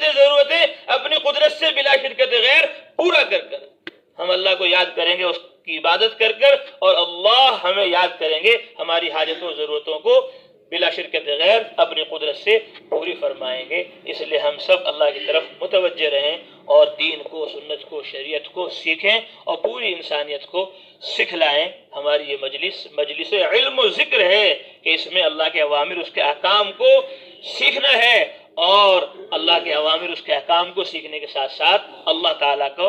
ज़रूरतें अपनी कुदरत से बिला शिरकत गैर पूरा कर कर। हम अल्लाह को याद करेंगे उसकी इबादत कर कर, और अल्लाह हमें याद करेंगे हमारी हाजतों ज़रूरतों को बिला शिरकत गैर अपनी कुदरत से पूरी फरमाएंगे। इसलिए हम सब अल्लाह की तरफ मुतवज्जे रहें और दीन को, सुन्नत को, शरीयत को सीखें और पूरी इंसानियत को सिखलाएं। हमारी ये मजलिस इल्म ज़िक्र है कि इसमें अल्लाह के अवामिर, उसके अहकाम को सीखना है, और अल्लाह के अवामिर, उसके अहकाम को सीखने के साथ साथ अल्लाह ताला को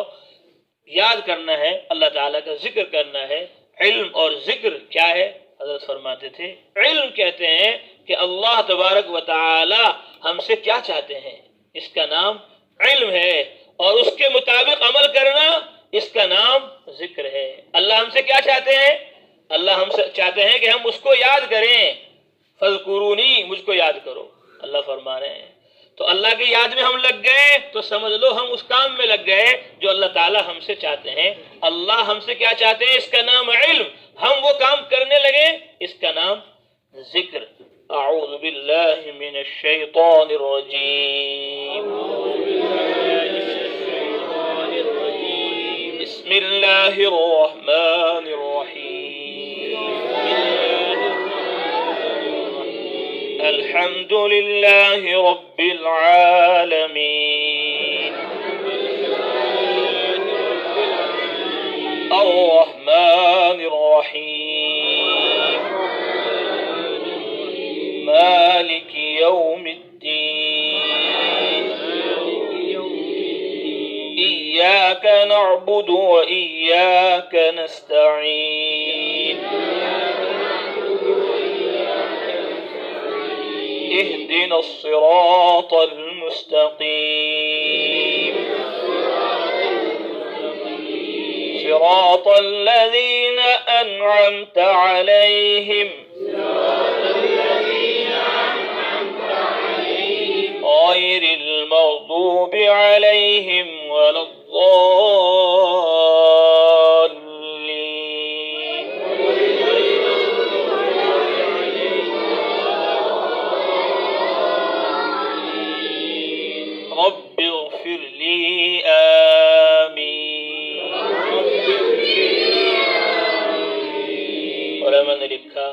याद करना है, अल्लाह ताला का जिक्र करना है। इल्म और जिक्र क्या है? हज़रत फरमाते थे, इल्म कहते हैं कि अल्लाह तबारक व तआला हमसे क्या चाहते हैं, इसका नाम इल्म है, और उसके मुताबिक अमल करना, इसका नाम जिक्र है। अल्लाह हमसे क्या चाहते हैं? अल्लाह हमसे चाहते हैं कि हम उसको याद करें। फज़कुरूनी, मुझको याद करो, अल्लाह फरमा रहे हैं। तो अल्लाह की याद में हम लग गए तो समझ लो हम उस काम में लग गए जो अल्लाह ताला हमसे चाहते हैं। अल्लाह हमसे क्या चाहते हैं, इसका नाम इल्म। हम वो काम करने लगे, इसका नाम जिक्र। अऊज़ु बिल्लाहि मिनश शैतानिर रजीम। बिस्मिल्लाहिर रहमानिर रहीम। अल्हम्दुलिल्लाहि रब्बिल आलमीन। अर्रहमानिर रहीम। मालिकि यौमिद्दीन। इय्याक नअबुदु व इय्याक नस्तईन। इहदिना सिरातल मुस्तकीम। सिरातल लज़ीना अनअमता अलैहिम गैरिल मग़दूबि अलैहिम वलद्दाल्लीन। रब्बिग़फिर ली, आमीन। उलमा ने लिखा,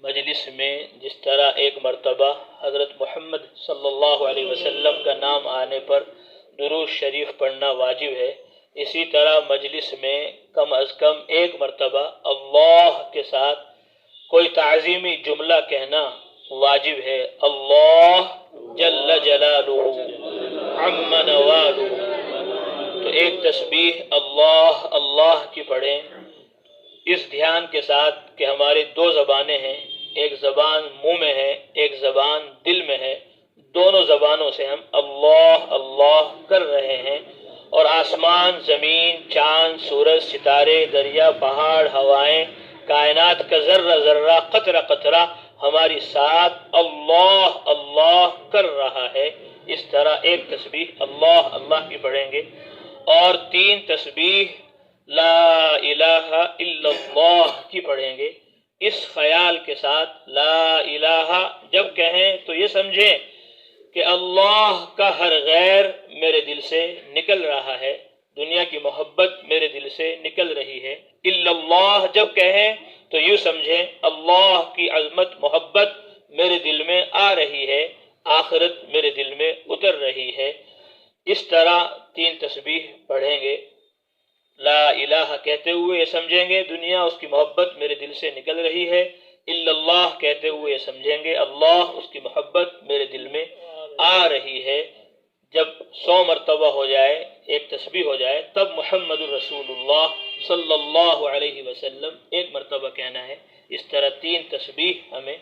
मजलिस में जिस तरह एक मर्तबा हज़रत मोहम्मद सल्लल्लाहु अलैहि वसल्लम का नाम आने पर दुरूद शरीफ पढ़ना वाजिब है, इसी तरह मजलिस में कम अज़ कम एक मर्तबा अल्लाह के साथ कोई ताज़ीमी जुमला कहना वाजिब है। अल्लाह जल्ल जलालुहु अम्मा नवालुहु। तो एक तस्बीह अल्लाह अल्लाह की पढ़ें, इस ध्यान के साथ कि हमारी दो ज़बानें हैं, एक ज़बान मुंह में है, एक ज़बान दिल में है। दोनों ज़बानों से हम अल्लाह अल्लाह कर रहे हैं, और आसमान, ज़मीन, चाँद, सूरज, सितारे, दरिया, पहाड़, हवाएं, कायनात का ज़र्रा ज़र्रा, क़तरा क़तरा हमारी साथ अल्लाह अल्लाह कर रहा है। इस तरह एक तस्बीह अल्लाह अल्लाह की पढ़ेंगे, और 3 तस्बीह ला इलाहा इल्लल्लाह की पढ़ेंगे। इस ख्याल के साथ ला इलाहा जब कहें तो ये समझें कि अल्लाह का हर गैर मेरे दिल से निकल रहा है, दुनिया की मोहब्बत मेरे दिल से निकल रही है। इल्लल्लाह जब कहें तो यूँ समझें अल्लाह की अज़मत मोहब्बत मेरे दिल में आ रही है, आखिरत मेरे दिल में उतर रही है। इस तरह 3 तस्बीह पढ़ेंगे। ला इलाहा कहते हुए ये समझेंगे दुनिया, उसकी मोहब्बत मेरे दिल से निकल रही है। इल्लल्लाह कहते हुए ये समझेंगे अल्लाह, उसकी मोहब्बत मेरे दिल में आ रही है। जब 100 मरतबा हो जाए, एक तस्बीह हो जाए, तब मुहम्मदुर रसूलुल्लाह सल्लल्लाहु अलैहि वसल्लम एक मरतबा कहना है। इस तरह 3 तस्बीह हमें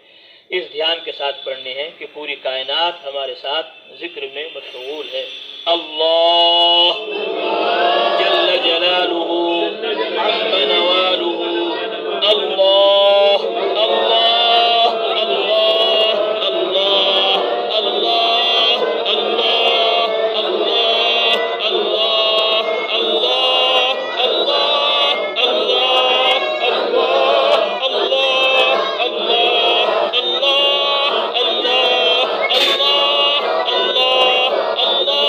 इस ध्यान के साथ पढ़नी है कि पूरी कायनात हमारे साथ जिक्र में मशगूल है। अल्लाह जल्ल जलालुहु अम्मा नवालुहु। अल्लाह अल्लाह अल्लाह अल्लाह अल्लाह अल्लाह अल्लाह अल्लाह अल्लाह अल्लाह अल्लाह अल्लाह अल्लाह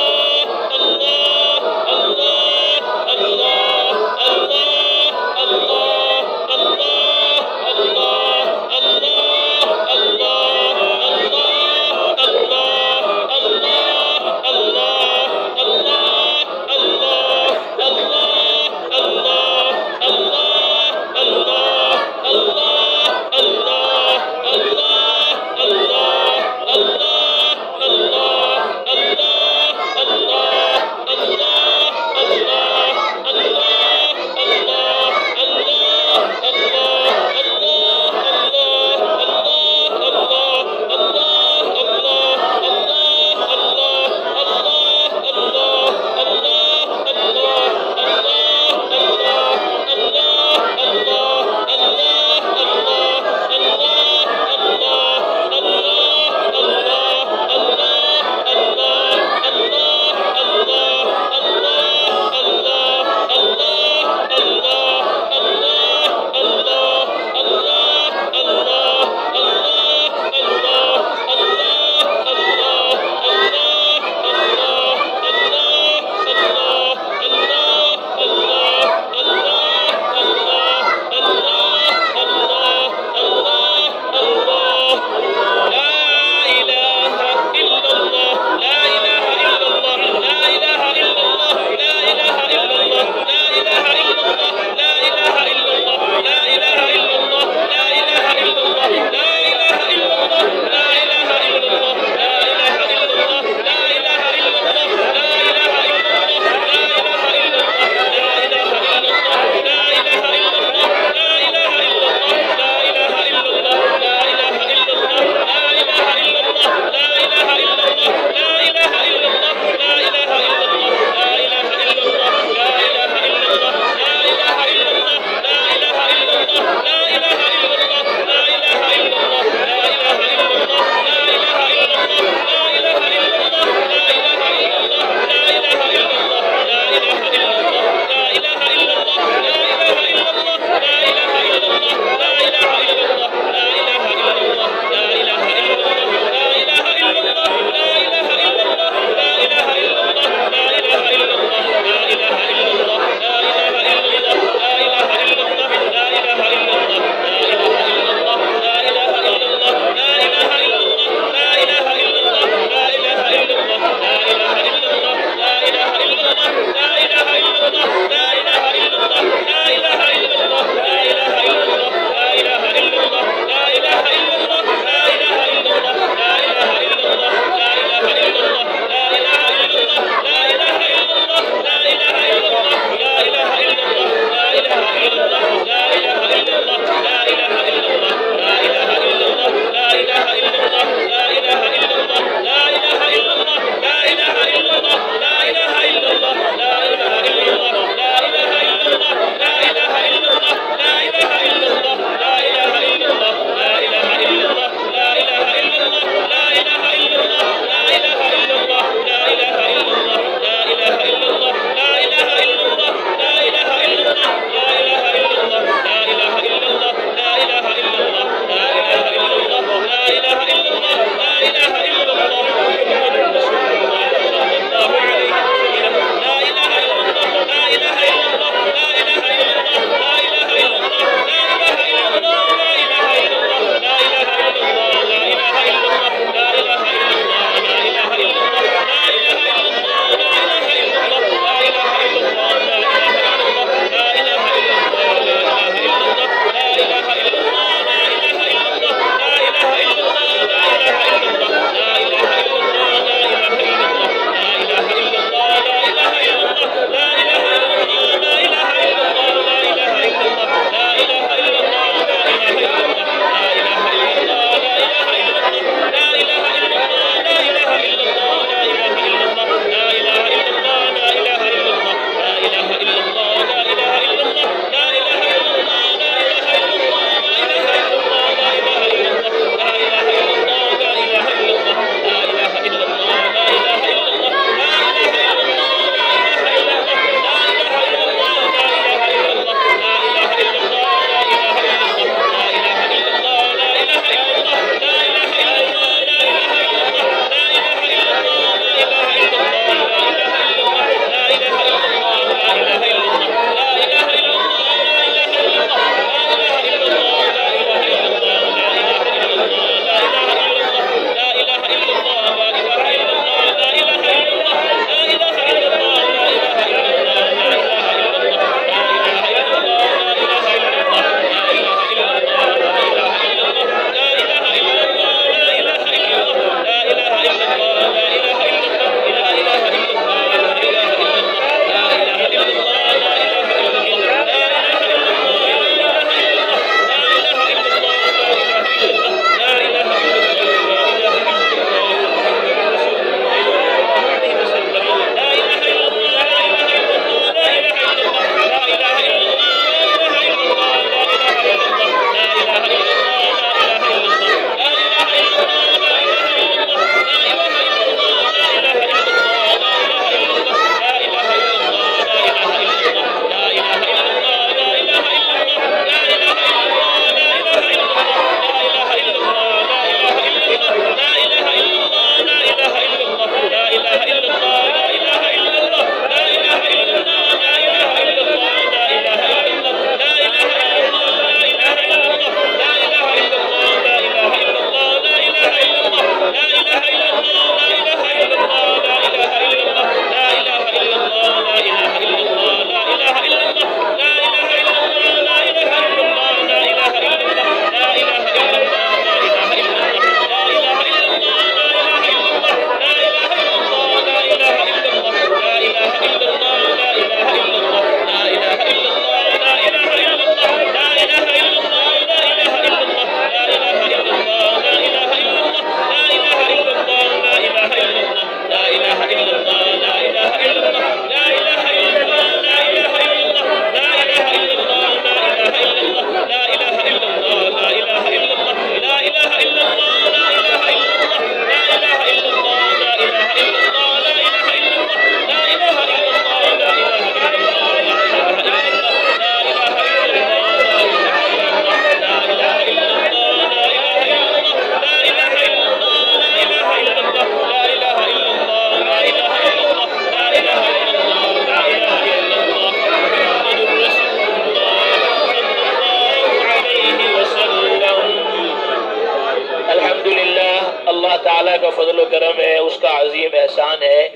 उसका अजीम एहसान है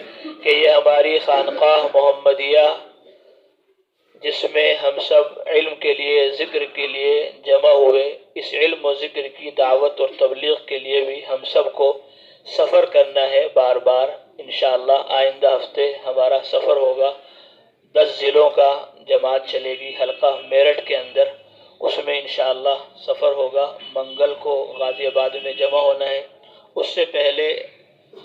कि ये हमारी खानकाह मोहम्मदिया, जिसमें हम सब इल्म के लिए, ज़िक्र के लिए जमा हुए, इस इल्म और ज़िक्र की दावत और तबलीग के लिए भी हम सब को सफ़र करना है बार बार। इंशाअल्लाह आइंदा हफ्ते हमारा सफ़र होगा, 10 ज़िलों का जमात चलेगी हल्का मेरठ के अंदर, उसमें इंशाअल्लाह सफ़र होगा। मंगल को गाज़ियाबाद में जमा होना है, उससे पहले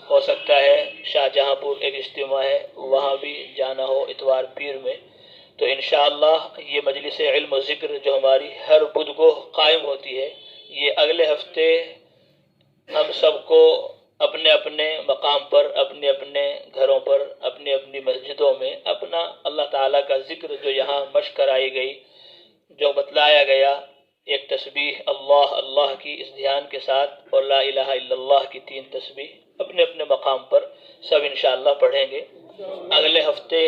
हो सकता है शाहजहांपुर एक इज्तिमा है, वहाँ भी जाना हो इतवार पीर में। तो इंशाअल्लाह ये मजलिस इल्म और ज़िक्र जो हमारी हर बुध को कायम होती है, ये अगले हफ्ते हम सबको अपने अपने मकाम पर, अपने अपने घरों पर, अपनी अपनी मस्जिदों में अपना अल्लाह ताला का ज़िक्र जो यहाँ मश्क कराई गई, जो बतलाया गया, एक तस्बीह अल्लाह अल्लाह की इस ध्यान के साथ और ला इलाहा इल्लल्लाह की 3 तस्बीह अपने अपने मकाम पर सब इंशाअल्लाह पढ़ेंगे। अगले हफ्ते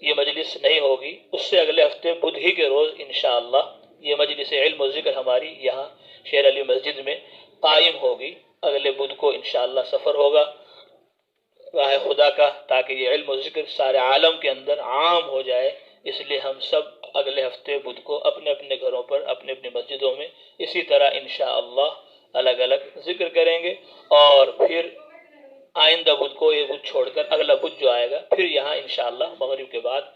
ये मजलिस नहीं होगी, उससे अगले हफ्ते बुध ही के रोज़ इंशाअल्लाह ये मजलिस इल्म और ज़िक्र हमारी यहाँ शेर अली मस्जिद में कायम होगी। अगले बुध को इंशाअल्लाह सफ़र होगा राह खुदा का, ताकि ये इल्म और ज़िक्र सारे आलम के अंदर आम हो जाए। इसलिए हम सब अगले हफ्ते बुध को अपने अपने घरों पर, अपने अपने मस्जिदों में इसी तरह इंशाअल्लाह अलग अलग ज़िक्र करेंगे। और फिर आइंदा बुध को ये बुध छोड़कर अगला बुध जो आएगा फिर यहाँ इंशाअल्लाह मगरिब के बाद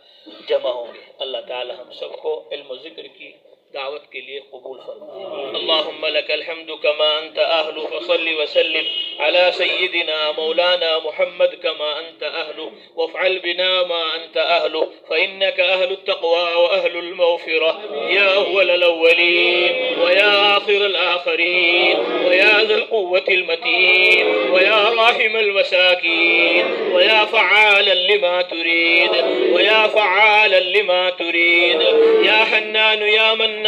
जमा होंगे। अल्लाह ताला हम सबको इल्म ज़िक्र की दावत के लिए कबूल फरमाए। अल्लाहुम्मा लकल हम्दु कमा अंत अहलु फसल्लि वसल्लिम अला सय्यिदिना मौलाना मुहम्मद कमा अंत अहलु वफ़अल बिना मा अंत अहलु फ़इन्नका अहलुत तक़वा व अहलुल मग़फ़िरह या अव्वलल अव्वलीन व या आखिरल आखिरीन व या ज़ल क़ुव्वतिल मतीन व या राहिमल मसाकीन व या फ़अालन लिमा तुरीद व या फ़अालन लिमा तुरीद या हन्नान या मन्नान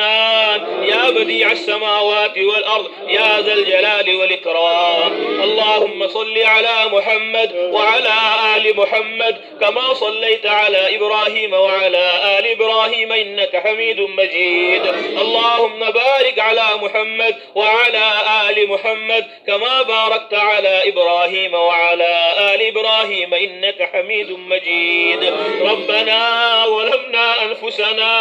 या बदीअ अस्समावाति वल अर्द या ज़ल जलालि वल इकराम। अल्लाहुम्मा सल्लि अला मुहम्मद व अला आलि मुहम्मद कमा सल्लैता अला इब्राहीम व अला आलि इब्राहीम इन्नका हमीदुम मजीद। अल्लाहुम्मा बारिक अला मुहम्मद व अला आलि मुहम्मद कमा बारकता अला इब्राहीम व अला आलि इब्राहीम इन्नका हमीदुम मजीद। रब्बना ज़लमना अनफुसना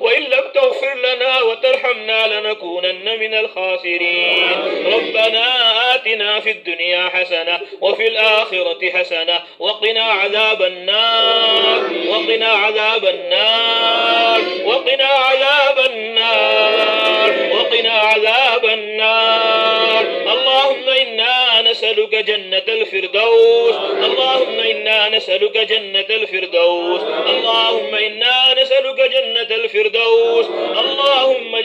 व इन लम तग़फिर लना व तरहमना लनकूनन्न मिनल खासिरीन। रब्बना आतिना फिद दुनिया हसना व फिल आखिरति हसना व क़िना अज़ाबन नार व क़िना अज़ाबन नार व क़िना अज़ाबन नार व क़िना अज़ाबन नार। अल्लाहुम्मा इन्ना नसअलुका जन्नतल फिरदौस। अल्लाहुम्मा इन्ना नसअलुका जन्नतल फिरदौस। अल्लाहुम्मा इन्ना नसअलुका जन्नतल फिरदौस। अल्लाहुम्मा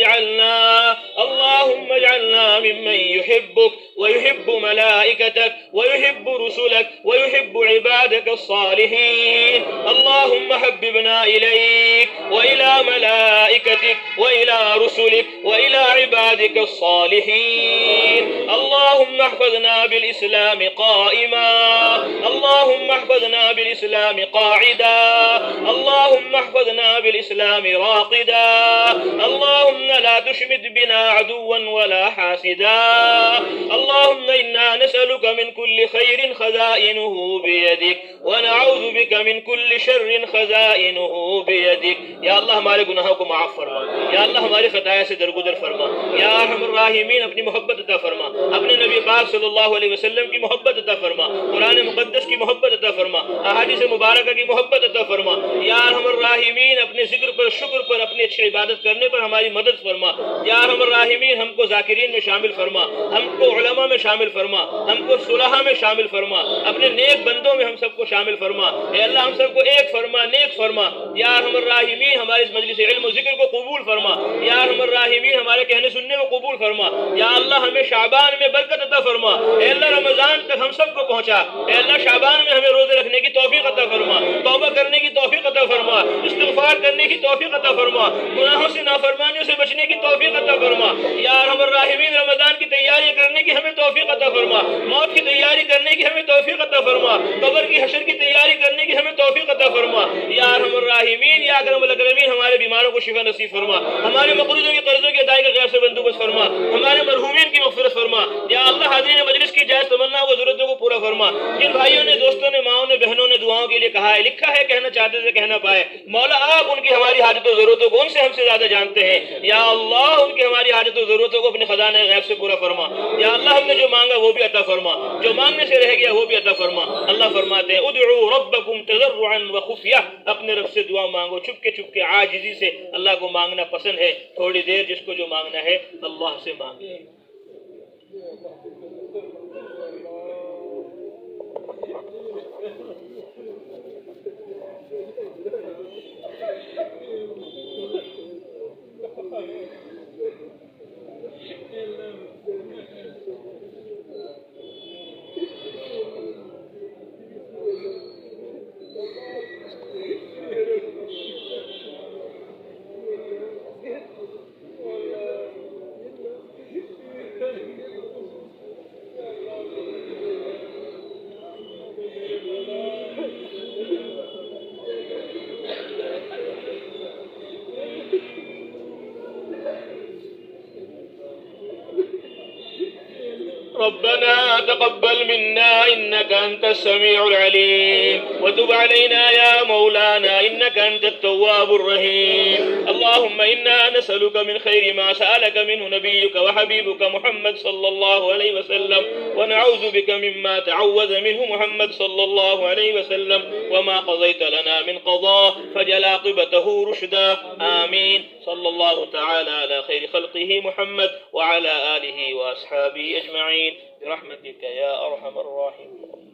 इजअलना मिम्मन युहिब्बुक व युहिब्बु मलाइकतक व युहिब्बु रुसुलक व युहिब्बु इबादक अस्सालिहीन। अल्लाहुम्मा हब्बिबना इलैक व इला मलाइकतिक व इला रुसुलिक व इला इबादिक अस्सालिहीन। अल्लाहुम्मा अहफ़ज़ना बिल इस्लाम क़ाइमा। अल्लाहुम्मा अहफ़ज़ना बिल इस्लाम क़ाइदा। अल्लाहुम्मा अहफ़ज़ना बिल इस्लाम राक़िदा। अल्लाहुम्मा ला तुशमित बिना अदुव्वन वला हासिदा। अल्लाहुम्मा इन्ना नसअलुका मिन कुल्लि खैरिन खज़ाइनुहु बियदिक व नऊज़ु बिका मिन कुल्लि शर्रिन खज़ाइनुहु बियदिक। या अल्लाह हमारे गुनाहों को माफ़ फरमा, या अल्लाह हमारी खताया से दरगुदर फरमा, या अरहमर राहिमीन अपनी मोहब्बत अता फरमा, अपने नबी पाक सल्लल्लाहु अलैहि वसल्लम की मोहब्बत अता फरमा, कुरान मुक़द्दस की मोहब्बत अता फरमा, अहादीस मुबारक की मोहब्बत अता फरमा। या अरहमर राहिमीन अपने जिक्र पर, शुक्र पर, अपनी अच्छी इबादत करने पर हमारी मदद फरमा। या अरहमर राहिमीन हमको ज़ाकिरीन में शामिल फरमा, हमको उलमा में शामिल फरमा, हमको सुलहा में शामिल फरमा, अपने नेक बंदों में हम सबको शामिल फरमा। ए अल्लाह हम सबको एक फरमा, नेक फरमा। या अरहमर राहिमीन हमारे इस मजलिस इल्म ज़िक्र को कबूल फरमा। या अरहमर राहिमीन हमारे कहने सुनने को कबूल फरमा। या अल्लाह हमें शाबान में बरकत अता फरमा। ए अल्लाह रमज़ान तक हम सबको पहुँचा। ए अल्लाह शाबान में हमें रोज़े रखने की तौफीक अता फरमा, तौबा करने की तौफीक अता फरमा, इस्तिग़फ़ार करने की तौफीक अता फरमा, गुनाहों से, नाफरमानियों से बचने की तौफीक अता फरमा। या अरहमर राहिमीन रमज़ान की तैयारी करने की हमें तौफीक अता फरमा, मौत की तैयारी करने की हमें तौफीक अता फरमा, कब्र की हश्र की तैयारी करने की हमें तौफीक अता फरमा। या अरहमर राहिमीन, या अकरमुल अकरमीन, हमारे बीमारों को शिफा नसीब फरमा, हमारे मकरूजों के कर्जों की अदायगी का गैर से बंदोबस्त फरमा, हमारे मरहूमीन की मग़फ़िरत फरमा। या अल्लाह हाज़िरीन मजलिस की जायज़ तमन्नाओं को ज़रूरतों को पूरा फरमा। जिन भाइयों ने, दोस्तों ने, माओं ने, बहनों ने दुआओं के लिए कहा है, लिखा है, कहना चाहते थे कह ना पाए, मौला आप उनकी हमारी हाजतों ज़रूरतों को उनसे हमसे ज़्यादा जानते हैं। या अल्लाह उनकी हमारी हाजतों ज़रूरतों को अपने खजाने गैब से पूरा फरमा। या अल्लाह हमने जो मांगा वो भी अता फरमा, जो मांगने से रह गया वो भी अता फरमा। अल्लाह फरमाते हैं उदउ रब्बकुम तज़र्रुअन व खुफ़िया, अपने रब से दुआ मांगो चुपके चुपके, आजिज़ी से। अल्लाह को मांगना पसंद है। थोड़ी देर जिसको जो मांगना है अल्लाह से मांगे। रब्बना तक़ब्बल मिन्ना इन्नका अंतस समीउल अलीम व तुब अलैना या मौलाना इन्नका अंतत तव्वाबुर रहीम। अल्लाहुम्मा इन्ना नसअलुका मिन खैरि मा सअलका मिन्हु नबियुका व हबीबुका मुहम्मद सल्लल्लाहु अलैहि वसल्लम व नऊज़ु बिका मिम्मा तअव्वज़ मिन्हु मुहम्मद सल्लल्लाहु अलैहि वसल्लम व मा क़ज़ैत लना मिन क़ज़ा फजअल आक़िबतहु रुशदा। आमीन। सल्लल्लाहु तआला अला खैरि ख़ल्क़िही मुहम्मद व अला आलिही व अस्हाबिही अजमईन बिरहमतिका या अरहमर राहिमीन।